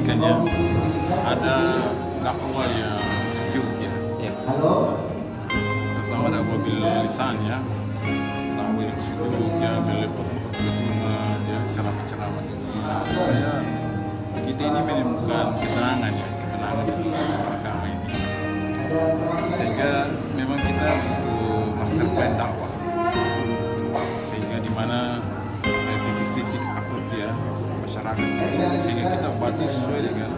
perhatikan ya, ada dakwah yang sejuk ya, terutama dakwah bil lisan ya, dakwah yang sejuk ya, melepas betul ya, ceramah-ceramah itu supaya kita ini menemukan ketenangan ya, ketenangan di beragama ini, sehingga memang kita butuh master plan dakwah, sehingga di mana titik-titik akut ya masyarakat itu, sehingga kita obati sesuai dengan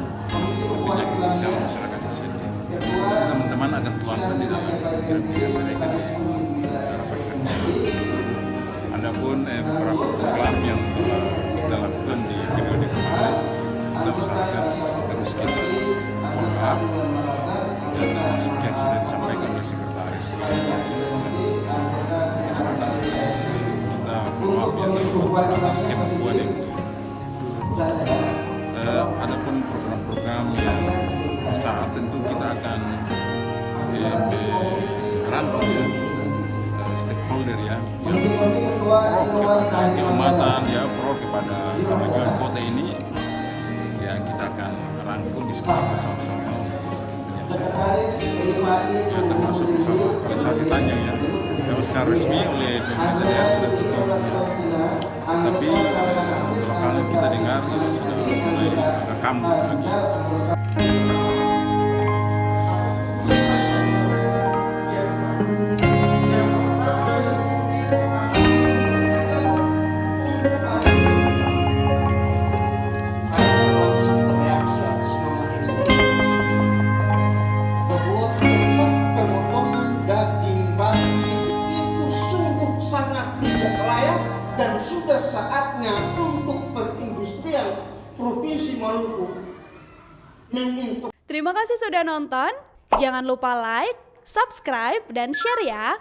penyakit sosial masyarakat di sini. Teman-teman akan tuangkan di dalam pikiran mereka dirapatkan. Adapun beberapa program yang telah kita lakukan di periode kemarin, kita usahakan terus kita follow up, dan termasuk yang sudah disampaikan oleh sekretaris tadi, kita usahakan kita follow up ya seperti skema 2 nih. Adapun program-program yang besar tentu kita akan merangkul ya stakeholder ya yang pro kepada keumatan ya, pro kepada kemajuan kota ini ya, kita akan rangkul diskusi bersama-sama ya, termasuk misalnya lokalisasi Tanjung ya, yang secara resmi oleh pemerintah daerah sudah tutup ya. Tapi belakangan kita dengar ya sudah mulai agak kambuh lagi. Dan sudah saatnya untuk perindustrian Provinsi Maluku mengintegrasi. Terima kasih sudah nonton. Jangan lupa like, subscribe, dan share ya.